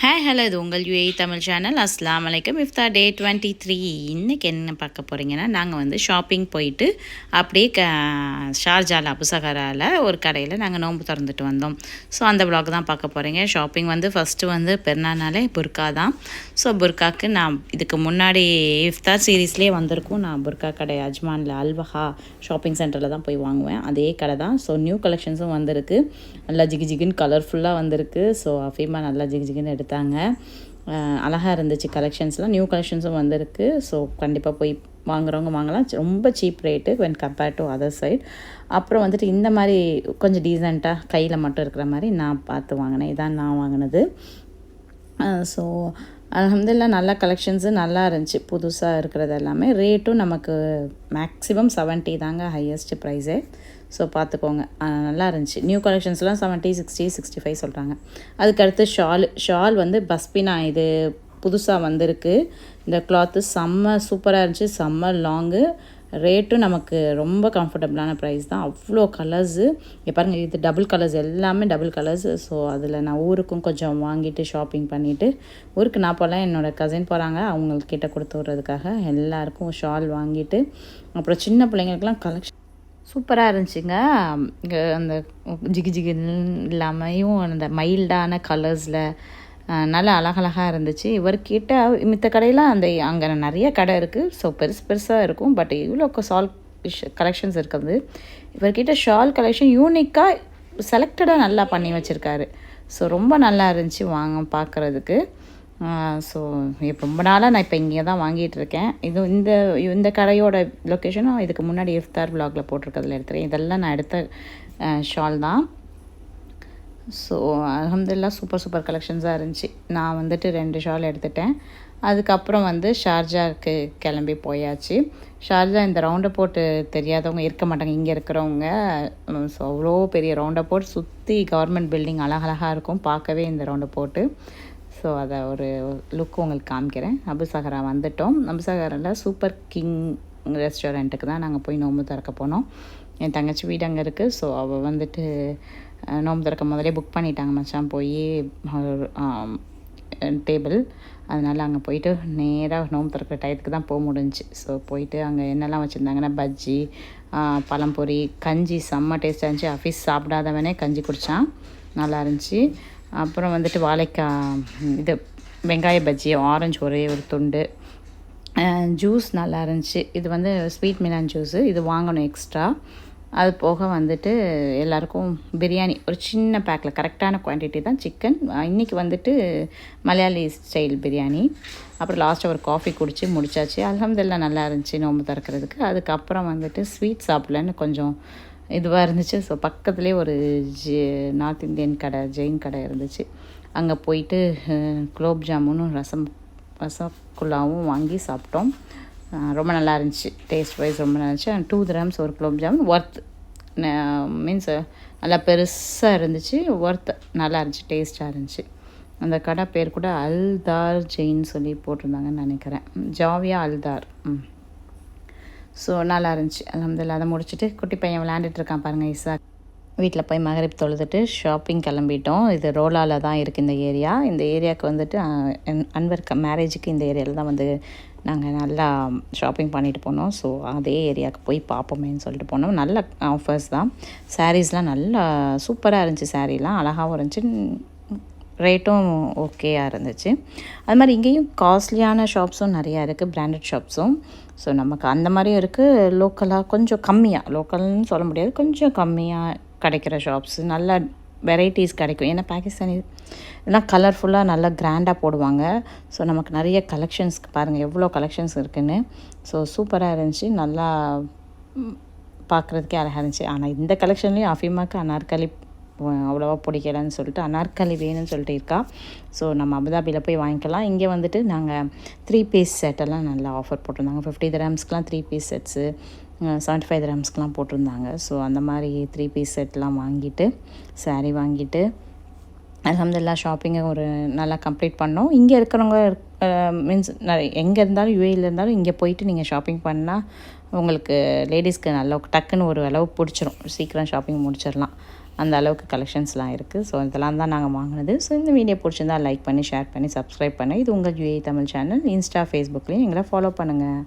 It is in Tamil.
ஹாய் ஹலோ இது உங்கள் யூஏஇ தமிழ் சேனல். அஸ்ஸலாமு அலைக்கும். இஃப்தார் டே 23. இன்றைக்கி என்ன பார்க்க போகிறீங்கன்னா, நாங்கள் வந்து ஷாப்பிங் போயிட்டு அப்படியே ஷார்ஜாவில் அபுசகராவில் ஒரு கடையில் நாங்கள் நோன்பு திறந்துட்டு வந்தோம். ஸோ அந்த vlog தான் பார்க்க போகிறீங்க. ஷாப்பிங் வந்து ஃபஸ்ட்டு வந்து பெருநாள்னாலே புர்கா தான். ஸோ புர்காவுக்கு நான் இதுக்கு முன்னாடி இஃப்தார் சீரீஸ்லேயே வந்திருக்கும். நான் புர்கா கடை அஜ்மானில் அல்வஹா ஷாப்பிங் சென்டரில் தான் போய் வாங்குவேன். அதே கடை தான். ஸோ நியூ கலெக்ஷன்ஸும் வந்திருக்கு. நல்லா ஜிகு ஜிகுன்னு கலர்ஃபுல்லாக வந்திருக்கு. ஸோ அஃபீமா நல்லா ஜிகு ஜிகுன்னு எடுத்தாங்க. அழகாக இருந்துச்சு கலெக்ஷன்ஸ்லாம். நியூ கலெக்ஷன்ஸும் வந்திருக்கு. ஸோ கண்டிப்பாக போய் வாங்குறவங்க வாங்கலாம். ரொம்ப cheap rate when compared to other side. அப்புறம் வந்துட்டு இந்த மாதிரி கொஞ்சம் டீசெண்டாக கையில் மட்டும் இருக்கிற மாதிரி நான் பார்த்து வாங்கினேன். இதான் நான் வாங்கினது. ஸோ அல்ஹம்துலில்லாஹ் நல்ல கலெக்ஷன்ஸு நல்லா இருந்துச்சு. புதுசாக இருக்கிறது எல்லாமே. ரேட்டும் நமக்கு மேக்ஸிமம் 70 தாங்க ஹையஸ்ட் ப்ரைஸே. ஸோ பார்த்துக்கோங்க, நல்லா இருந்துச்சு. நியூ கலெக்ஷன்ஸ்லாம் 70, 60, 65 சொல்கிறாங்க. அதுக்கடுத்து ஷால் வந்து பஸ்பினா இது புதுசாக வந்திருக்கு. இந்த கிளாத்து செம்ம சூப்பராக இருந்துச்சு. செம்ம லாங்கு. ரேட்டும் நமக்கு ரொம்ப கம்ஃபர்டபுளான ப்ரைஸ் தான். அவ்வளோ கலர்ஸு பாருங்கள். இது டபுள் கலர்ஸ், எல்லாமே டபுள் கலர்ஸ். ஸோ அதில் நான் ஊருக்கும் கொஞ்சம் வாங்கிட்டு ஷாப்பிங் பண்ணிவிட்டு, ஊருக்கு நான் போகலாம், என்னோடய கசின் போகிறாங்க, அவங்கக்கிட்ட கொடுத்து விட்றதுக்காக எல்லாருக்கும் ஷால் வாங்கிட்டு, அப்புறம் சின்ன பிள்ளைங்களுக்கெல்லாம் கலெக்ஷன் சூப்பராக இருந்துச்சுங்க. இங்கே அந்த ஜிகு ஜிகுன்னு இல்லாமையும் அந்த மைல்டான கலர்ஸில் நல்லா அழகழகாக இருந்துச்சு. இவர்கிட்ட மித்த கடையில் அங்கே நிறைய கடை இருக்குது. ஸோ பெருசாக இருக்கும். பட் இவ்வளோ ஷால் கலெக்ஷன்ஸ் இருக்குது. இவர்கிட்ட ஷால் கலெக்ஷன் யூனிக்காக செலக்டடாக நல்லா பண்ணி வச்சுருக்காரு. ஸோ ரொம்ப நல்லா இருந்துச்சு பார்க்குறதுக்கு. ஸோ ரொம்ப நாளாக நான் இப்போ இங்கே தான் வாங்கிட்டு இருக்கேன். இந்த கடையோட லொக்கேஷனும் இதுக்கு முன்னாடி இஃப்தார் விலாகில் போட்டிருக்கிறதுல எடுத்துகிறேன். இதெல்லாம் நான் எடுத்த ஷால் தான். ஸோ அல்ஹம்துலில்லாஹ் சூப்பர் கலெக்ஷன்ஸாக இருந்துச்சு. நான் வந்துட்டு 2 ஷால் எடுத்துட்டேன். அதுக்கப்புறம் வந்து ஷார்ஜாவுக்கு கிளம்பி போயாச்சு. ஷார்ஜா இந்த ரவுண்டை போட்டு தெரியாதவங்க இருக்க மாட்டாங்க இங்கே இருக்கிறவங்க. ஸோ அவ்வளோ பெரிய ரவுண்டை போட்டு சுற்றி கவர்மெண்ட் பில்டிங் அழகழகாக இருக்கும் பார்க்கவே இந்த ரவுண்டை போட்டு. ஸோ அதை ஒரு லுக் உங்களுக்கு காமிக்கிறேன். அபுசகரா வந்துட்டோம். அபுசகராவில் சூப்பர் கிங் ரெஸ்டாரண்ட்டுக்கு தான் நாங்கள் போய் நோம்பு திறக்க போனோம். என் தங்கச்சி வீடு அங்கே இருக்குது. ஸோ அவள் வந்துட்டு நோம்பு திறக்க முதலே புக் பண்ணிட்டாங்க மச்சான் போய் டேபிள். அதனால் அங்கே போயிட்டு நேராக நோம்பு திறக்கிற டயத்துக்கு தான் போக முடிஞ்சிச்சு. ஸோ போயிட்டு அங்கே என்னெல்லாம் வச்சுருந்தாங்கன்னா பஜ்ஜி, பழம்பொரி, கஞ்சி செம்ம டேஸ்ட்டாக இருந்துச்சு. ஆஃபீஸ் சாப்பிடாதவனே கஞ்சி குடித்தான், நல்லா இருந்துச்சு. அப்புறம் வந்துட்டு வாழைக்காய் இது வெங்காய பஜ்ஜி, ஆரஞ்சு ஒரே ஒரு துண்டு, ஜூஸ் நல்லா இருந்துச்சு. இது வந்து ஸ்வீட் மிலான் ஜூஸு, இது வாங்கணும் எக்ஸ்ட்ரா. அது போக வந்துட்டு எல்லாேருக்கும் பிரியாணி ஒரு சின்ன பேக்கில், கரெக்டான குவான்டிட்டி தான் சிக்கன். இன்றைக்கி வந்துட்டு மலையாளி ஸ்டைல் பிரியாணி. அப்புறம் லாஸ்ட்டாக ஒரு காஃபி குடித்து முடிச்சாச்சு. அல்ஹம்துலில்லாஹ் நல்லா இருந்துச்சு நோம்பு திறக்கிறதுக்கு. அதுக்கப்புறம் வந்துட்டு ஸ்வீட் சாப்பிட்லன்னு கொஞ்சம் இதுவாக இருந்துச்சு. ஸோ பக்கத்துலேயே ஒரு நார்த் இந்தியன் கடை, ஜெயின் கடை இருந்துச்சு. அங்கே போயிட்டு குலோப் ஜாமுனும் ரசகுல்லாவும் வாங்கி சாப்பிட்டோம். ரொம்ப நல்லா இருந்துச்சு. டேஸ்ட் வைஸ் ரொம்ப நல்லா இருந்துச்சு. 2 dirhams ஒரு குலோப் ஜாமுன். ஒர்த் மீன்ஸ் நல்லா பெருசாக இருந்துச்சு. ஒர்த் நல்லா இருந்துச்சு, டேஸ்ட்டாக இருந்துச்சு. அந்த கடை பேர் கூட அல்தார் ஜெயின் சொல்லி போட்டிருந்தாங்கன்னு நினைக்கிறேன். ஜாவியா அல்தார். ஸோ நல்லா இருந்துச்சு. அல்ஹம்துலில்லாஹ் அதை முடிச்சுட்டு குட்டி பையன் விளையாண்டுட்டுருக்கான் பாருங்கள், இசா. வீட்டில் போய் மகரிப் தொழுதுட்டு ஷாப்பிங் கிளம்பிட்டோம். இது ரோலாவில் தான் இருக்குது இந்த ஏரியா. இந்த ஏரியாவுக்கு வந்துட்டு அன்வர் மேரேஜுக்கு இந்த ஏரியாவில் தான் வந்து நாங்கள் நல்லா ஷாப்பிங் பண்ணிட்டு போனோம். ஸோ அதே ஏரியாவுக்கு போய் பார்ப்போமேன்னு சொல்லிட்டு போனோம். நல்ல ஆஃபர்ஸ் தான். சாரீஸ்லாம் நல்லா சூப்பராக இருந்துச்சு. சாரீலாம் அழகாகவும் இருந்துச்சு. ரேட்டும் ஓகேயாக இருந்துச்சு. அது மாதிரி இங்கேயும் காஸ்ட்லியான ஷாப்ஸும் நிறையா இருக்குது, பிராண்டட் ஷாப்ஸும். ஸோ நமக்கு அந்த மாதிரியும் இருக்குது. லோக்கலாக கொஞ்சம் கம்மியாக, லோக்கல்னு சொல்ல முடியாது, கொஞ்சம் கம்மியாக கிடைக்கிற ஷாப்ஸு, நல்ல வெரைட்டிஸ் கிடைக்கும். ஏன்னா பாகிஸ்தானி இதெல்லாம் கலர்ஃபுல்லாக நல்லா கிராண்டாக போடுவாங்க. ஸோ நமக்கு நிறைய கலெக்ஷன்ஸ் பாருங்கள் எவ்வளோ கலெக்ஷன்ஸ் இருக்குதுன்னு. ஸோ சூப்பராக இருந்துச்சு. நல்லா பார்க்குறதுக்கே அழகாக இருந்துச்சு. ஆனால் இந்த கலெக்ஷன்லேயும் அஃபீமாவுக்கு அனார்கலி அவ்வளோவா பிடிக்கலன்னு சொல்லிட்டு அனார்கலி வேணும்னு சொல்லிட்டு இருக்கா. ஸோ நம்ம அபுதாபியில் போய் வாங்கிக்கலாம். இங்கே வந்துட்டு நாங்கள் 3 பீஸ் செட்டெல்லாம் நல்லா ஆஃபர் போட்டிருந்தாங்க. 50 dirhamsக்குலாம் 3 பீஸ் செட்ஸு, 75 dirhamsக்குலாம் போட்டிருந்தாங்க. ஸோ அந்த மாதிரி 3 பீஸ் செட்லாம் வாங்கிட்டு சாரீ வாங்கிட்டு அல்ஹம்துலில்லாஹ் ஷாப்பிங்கை ஒரு நல்லா கம்ப்ளீட் பண்ணோம். இங்கே இருக்கிறவங்க மீன்ஸ் எங்கே இருந்தாலும் யூஏயில் இருந்தாலும் இங்கே போயிட்டு நீங்கள் ஷாப்பிங் பண்ணால் உங்களுக்கு லேடிஸ்க்கு நல்லா டக்குன்னு ஒரு அளவு பிடிச்சிரும். சீக்கிரம் ஷாப்பிங் முடிச்சிடலாம். அந்த அளவுக்கு கலெக்ஷன்ஸ்லாம் இருக்குது. ஸோ இதெல்லாம் தான் நாங்கள் வாங்கினது. ஸோ இந்த வீடியோ பிடிச்சிருந்தா லைக் பண்ணி, ஷேர் பண்ணி, சப்ஸ்கிரைப் பண்ணி, இது உங்கள் UAE தமிழ் சேனல். இன்ஸ்டா, ஃபேஸ்புக்லேயும் எங்களை ஃபாலோ பண்ணுங்கள்.